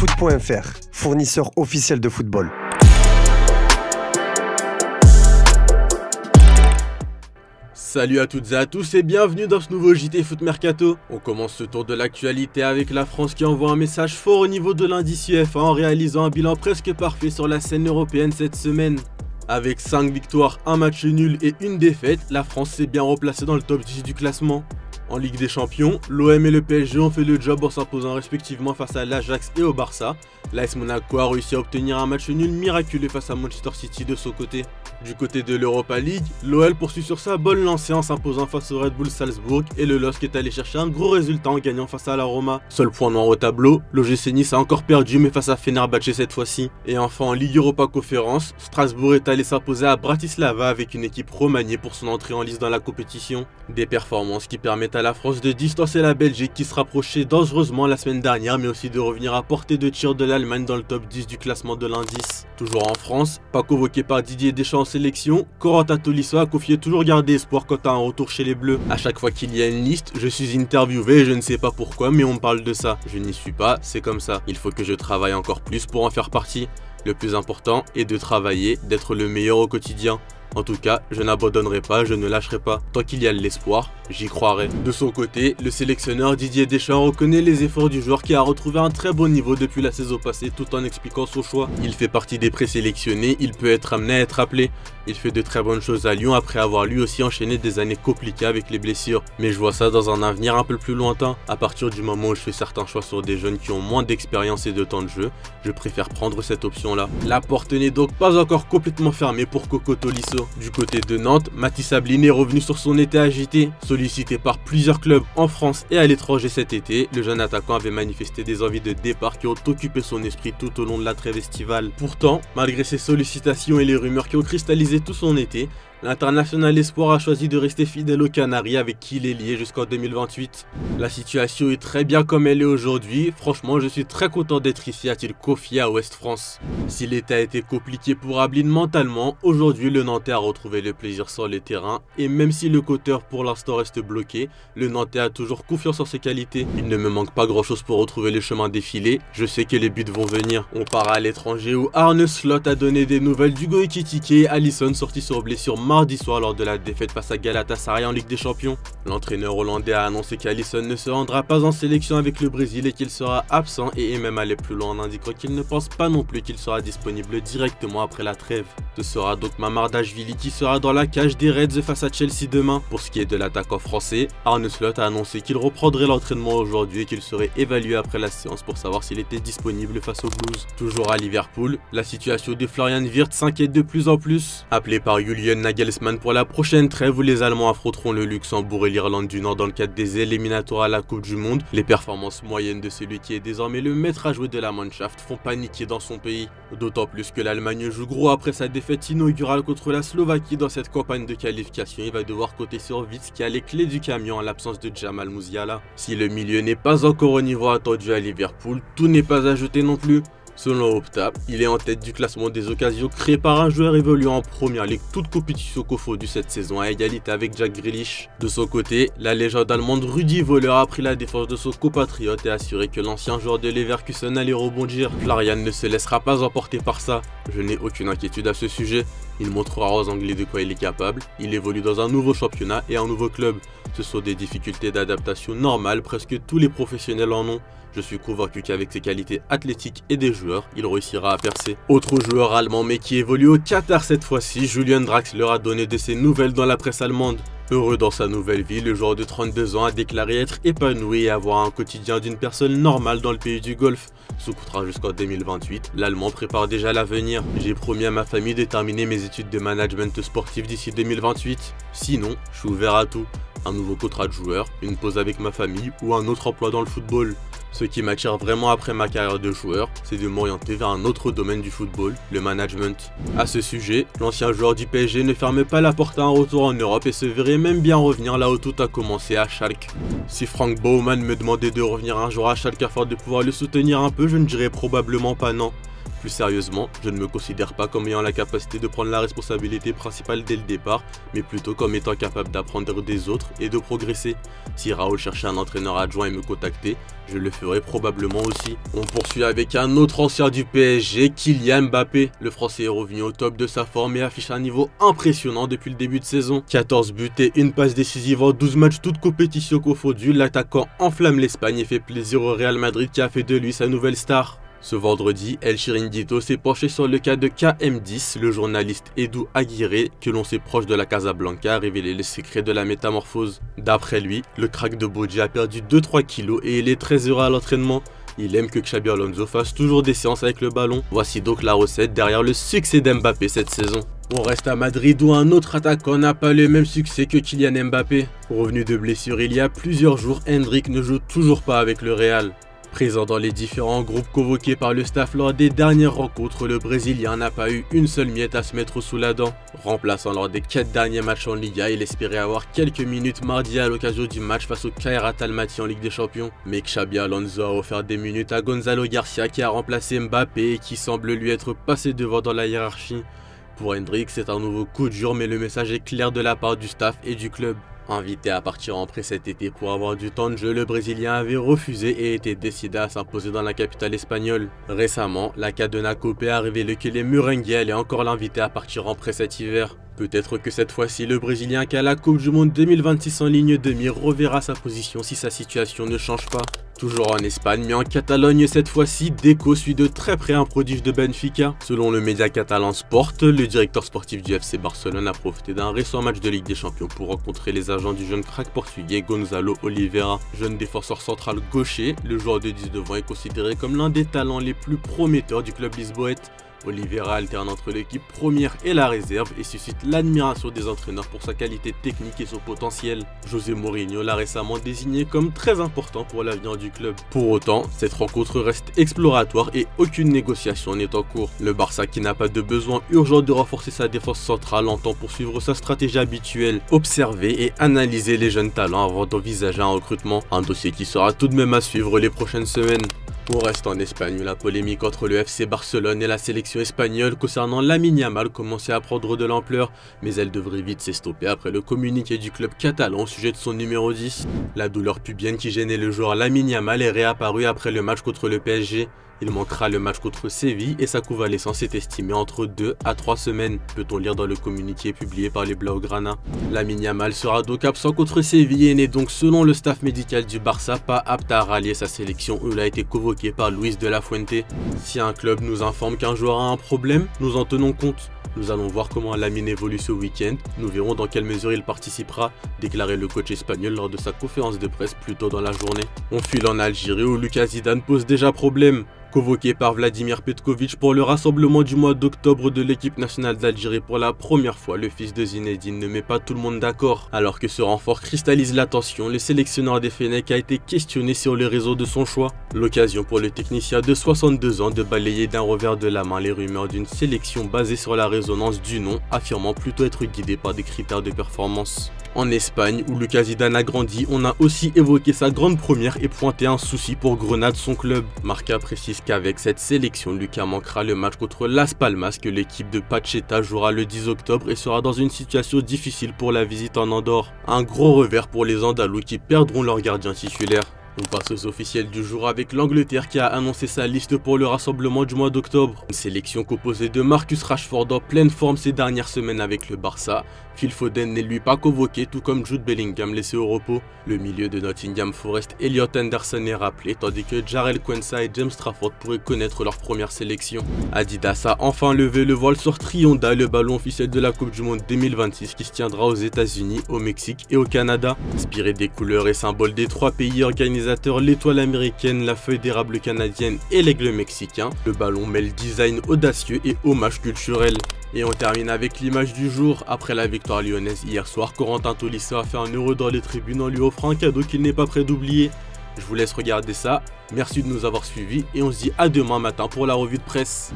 Foot.fr, fournisseur officiel de football. Salut à toutes et à tous et bienvenue dans ce nouveau JT Foot Mercato. On commence ce tour de l'actualité avec la France qui envoie un message fort au niveau de l'indice UEFA en réalisant un bilan presque parfait sur la scène européenne cette semaine. Avec 5 victoires, 1 match nul et 1 défaite, la France s'est bien replacée dans le top 10 du classement. En Ligue des Champions, l'OM et le PSG ont fait le job en s'imposant respectivement face à l'Ajax et au Barça. L'AS Monaco a réussi à obtenir un match nul miraculeux face à Manchester City de son côté. Du côté de l'Europa League, l'OL poursuit sur sa bonne lancée en s'imposant face au Red Bull Salzbourg et le LOSC est allé chercher un gros résultat en gagnant face à la Roma. Seul point noir au tableau, l'OGC Nice a encore perdu mais face à Fenerbahçe cette fois-ci. Et enfin en Ligue Europa Conférence, Strasbourg est allé s'imposer à Bratislava avec une équipe remaniée pour son entrée en lice dans la compétition. Des performances qui permettent à la France de distancer la Belgique qui se rapprochait dangereusement la semaine dernière mais aussi de revenir à portée de tir de l'Allemagne dans le top 10 du classement de l'indice. Toujours en France, pas convoqué par Didier Deschamps en sélection, Corentin Tolisso a confié toujours garder espoir quant à un retour chez les Bleus. A chaque fois qu'il y a une liste, je suis interviewé et je ne sais pas pourquoi mais on me parle de ça. Je n'y suis pas, c'est comme ça. Il faut que je travaille encore plus pour en faire partie. Le plus important est de travailler, d'être le meilleur au quotidien. En tout cas, je n'abandonnerai pas, je ne lâcherai pas. Tant qu'il y a de l'espoir, j'y croirai. De son côté, le sélectionneur Didier Deschamps reconnaît les efforts du joueur qui a retrouvé un très bon niveau depuis la saison passée tout en expliquant son choix. Il fait partie des présélectionnés, il peut être amené à être appelé. Il fait de très bonnes choses à Lyon après avoir lui aussi enchaîné des années compliquées avec les blessures. Mais je vois ça dans un avenir un peu plus lointain. À partir du moment où je fais certains choix sur des jeunes qui ont moins d'expérience et de temps de jeu, je préfère prendre cette option-là. La porte n'est donc pas encore complètement fermée pour Coco Tolisso. Du côté de Nantes, Mathis Ablin est revenu sur son été agité. Sollicité par plusieurs clubs en France et à l'étranger cet été, le jeune attaquant avait manifesté des envies de départ qui ont occupé son esprit tout au long de la trêve estivale. Pourtant, malgré ces sollicitations et les rumeurs qui ont cristallisé tout son été, l'international espoir a choisi de rester fidèle aux Canaries avec qui il est lié jusqu'en 2028. La situation est très bien comme elle est aujourd'hui, franchement je suis très content d'être ici, a-t-il confié à Ouest France. Si l'été a été compliqué pour Ablin mentalement, aujourd'hui le Nantais a retrouvé le plaisir sur les terrains et même si le coteur pour l'instant reste bloqué, le Nantais a toujours confiance en ses qualités. Il ne me manque pas grand chose pour retrouver le chemin défilé, je sais que les buts vont venir. On part à l'étranger où Arne Slot a donné des nouvelles d'Hugo Ekitike et Alisson sorti sur blessure mardi soir lors de la défaite face à Galatasaray en Ligue des Champions. L'entraîneur hollandais a annoncé qu'Alisson ne se rendra pas en sélection avec le Brésil et qu'il sera absent et est même allé plus loin en indiquant qu'il ne pense pas non plus qu'il sera disponible directement après la trêve. Ce sera donc Mamardashvili qui sera dans la cage des Reds face à Chelsea demain. Pour ce qui est de l'attaquant français, Arne Slot a annoncé qu'il reprendrait l'entraînement aujourd'hui et qu'il serait évalué après la séance pour savoir s'il était disponible face aux Blues. Toujours à Liverpool, la situation de Florian Wirtz s'inquiète de plus en plus. Appelé par Julian Nagelsmann pour la prochaine trêve où les Allemands affronteront le Luxembourg et l'Irlande du Nord dans le cadre des éliminatoires à la Coupe du Monde, les performances moyennes de celui qui est désormais le maître à jouer de la Mannschaft font paniquer dans son pays. D'autant plus que l'Allemagne joue gros après sa défaite inaugurale contre la Slovaquie dans cette campagne de qualification. Il va devoir compter sur Wirtz qui a les clés du camion en l'absence de Jamal Musiala. Si le milieu n'est pas encore au niveau attendu à Liverpool, tout n'est pas à jeter non plus. Selon Opta, il est en tête du classement des occasions créées par un joueur évoluant en première ligue, toute compétition confondue cette saison à égalité avec Jack Grealish. De son côté, la légende allemande Rudi Völler a pris la défense de son compatriote et a assuré que l'ancien joueur de Leverkusen allait rebondir. Florian ne se laissera pas emporter par ça. Je n'ai aucune inquiétude à ce sujet. Il montrera aux Anglais de quoi il est capable. Il évolue dans un nouveau championnat et un nouveau club. Ce sont des difficultés d'adaptation normales, presque tous les professionnels en ont. Je suis convaincu qu'avec ses qualités athlétiques et des joueurs, il réussira à percer. Autre joueur allemand mais qui évolue au Qatar cette fois-ci, Julian Draxler a donné de ses nouvelles dans la presse allemande. Heureux dans sa nouvelle vie, le joueur de 32 ans a déclaré être épanoui et avoir un quotidien d'une personne normale dans le pays du Golfe. Sous contrat jusqu'en 2028, l'Allemand prépare déjà l'avenir. J'ai promis à ma famille de terminer mes études de management sportif d'ici 2028. Sinon, je suis ouvert à tout. Un nouveau contrat de joueur, une pause avec ma famille ou un autre emploi dans le football. Ce qui m'attire vraiment après ma carrière de joueur, c'est de m'orienter vers un autre domaine du football, le management. À ce sujet, l'ancien joueur du PSG ne ferme pas la porte à un retour en Europe et se verrait même bien revenir là où tout a commencé, à Schalke. Si Frank Baumann me demandait de revenir un jour à Schalke afin de pouvoir le soutenir un peu, je ne dirais probablement pas non. Plus sérieusement, je ne me considère pas comme ayant la capacité de prendre la responsabilité principale dès le départ, mais plutôt comme étant capable d'apprendre des autres et de progresser. Si Raoul cherchait un entraîneur adjoint et me contactait, je le ferais probablement aussi. On poursuit avec un autre ancien du PSG, Kylian Mbappé. Le Français est revenu au top de sa forme et affiche un niveau impressionnant depuis le début de saison. 14 buts et une passe décisive en 12 matchs toutes compétitions confondues, l'attaquant enflamme l'Espagne et fait plaisir au Real Madrid qui a fait de lui sa nouvelle star. Ce vendredi, El Chiringuito s'est penché sur le cas de KM10, le journaliste Edu Aguirre, que l'on sait proche de la Casablanca, a révélé les secrets de la métamorphose. D'après lui, le crack de Bodji a perdu 2-3 kilos et il est très heureux à l'entraînement. Il aime que Xabi Alonso fasse toujours des séances avec le ballon. Voici donc la recette derrière le succès d'Mbappé cette saison. On reste à Madrid où un autre attaquant n'a pas le même succès que Kylian Mbappé. Revenu de blessure il y a plusieurs jours, Endrick ne joue toujours pas avec le Real. Présent dans les différents groupes convoqués par le staff lors des dernières rencontres, le Brésilien n'a pas eu une seule miette à se mettre sous la dent. Remplaçant lors des 4 derniers matchs en Liga, il espérait avoir quelques minutes mardi à l'occasion du match face au Kairat Almaty en Ligue des Champions. Mais Xabi Alonso a offert des minutes à Gonzalo Garcia qui a remplacé Mbappé et qui semble lui être passé devant dans la hiérarchie. Pour Endrick, c'est un nouveau coup dur mais le message est clair de la part du staff et du club. Invité à partir en prêt cet été pour avoir du temps de jeu, le Brésilien avait refusé et était décidé à s'imposer dans la capitale espagnole. Récemment, la Cadena Cope a révélé que les Merengues allaient encore l'inviter à partir en prêt cet hiver. Peut-être que cette fois-ci, le Brésilien qui a la Coupe du Monde 2026 en ligne de mire reverra sa position si sa situation ne change pas. Toujours en Espagne, mais en Catalogne cette fois-ci, Deco suit de très près un prodige de Benfica. Selon le média catalan Sport, le directeur sportif du FC Barcelone a profité d'un récent match de Ligue des Champions pour rencontrer les agents du jeune crack portugais Gonzalo Oliveira. Jeune défenseur central gaucher, le joueur de 19 ans est considéré comme l'un des talents les plus prometteurs du club lisboète. Oliveira alterne entre l'équipe première et la réserve et suscite l'admiration des entraîneurs pour sa qualité technique et son potentiel. José Mourinho l'a récemment désigné comme très important pour l'avenir du club. Pour autant, cette rencontre reste exploratoire et aucune négociation n'est en cours. Le Barça, qui n'a pas de besoin urgent de renforcer sa défense centrale, entend poursuivre sa stratégie habituelle, observer et analyser les jeunes talents avant d'envisager un recrutement, un dossier qui sera tout de même à suivre les prochaines semaines. On reste en Espagne où la polémique entre le FC Barcelone et la sélection espagnole concernant Lamine Yamal commençait à prendre de l'ampleur, mais elle devrait vite s'estopper après le communiqué du club catalan au sujet de son numéro 10. La douleur pubienne qui gênait le joueur Lamine Yamal est réapparue après le match contre le PSG. Il manquera le match contre Séville et sa convalescence est estimée entre 2 à 3 semaines, peut-on lire dans le communiqué publié par les Blaugrana. Lamine Yamal sera donc absent contre Séville et n'est donc selon le staff médical du Barça pas apte à rallier sa sélection où il a été convoqué par Luis de la Fuente. Si un club nous informe qu'un joueur a un problème, nous en tenons compte. Nous allons voir comment Lamine évolue ce week-end, nous verrons dans quelle mesure il participera, déclarait le coach espagnol lors de sa conférence de presse plus tôt dans la journée. On file en Algérie où Lucas Zidane pose déjà problème. Convoqué par Vladimir Petkovic pour le rassemblement du mois d'octobre de l'équipe nationale d'Algérie pour la première fois, le fils de Zinedine ne met pas tout le monde d'accord. Alors que ce renfort cristallise l'attention, le sélectionneur des Fennecs a été questionné sur les réseaux de son choix. L'occasion pour le technicien de 62 ans de balayer d'un revers de la main les rumeurs d'une sélection basée sur la résonance du nom, affirmant plutôt être guidé par des critères de performance. En Espagne, où Lucas Zidane a grandi, on a aussi évoqué sa grande première et pointé un souci pour Grenade, son club. Marca précise qu'avec cette sélection, Lucas manquera le match contre Las Palmas que l'équipe de Pacheta jouera le 10 octobre et sera dans une situation difficile pour la visite en Andorre. Un gros revers pour les Andalous qui perdront leur gardien titulaire. On passe aux officiels du jour avec l'Angleterre qui a annoncé sa liste pour le rassemblement du mois d'octobre. Une sélection composée de Marcus Rashford en pleine forme ces dernières semaines avec le Barça. Phil Foden n'est lui pas convoqué, tout comme Jude Bellingham laissé au repos. Le milieu de Nottingham Forest, Elliot Anderson est rappelé, tandis que Jarell Quansah et James Trafford pourraient connaître leur première sélection. Adidas a enfin levé le voile sur Trionda, le ballon officiel de la Coupe du Monde 2026 qui se tiendra aux États-Unis, au Mexique et au Canada. Inspiré des couleurs et symboles des 3 pays organisateurs, l'étoile américaine, la feuille d'érable canadienne et l'aigle mexicain, le ballon mêle design audacieux et hommage culturel. Et on termine avec l'image du jour. Après la victoire lyonnaise hier soir, Corentin Tolisso a fait un heureux dans les tribunes en lui offrant un cadeau qu'il n'est pas prêt d'oublier. Je vous laisse regarder ça. Merci de nous avoir suivis et on se dit à demain matin pour la revue de presse.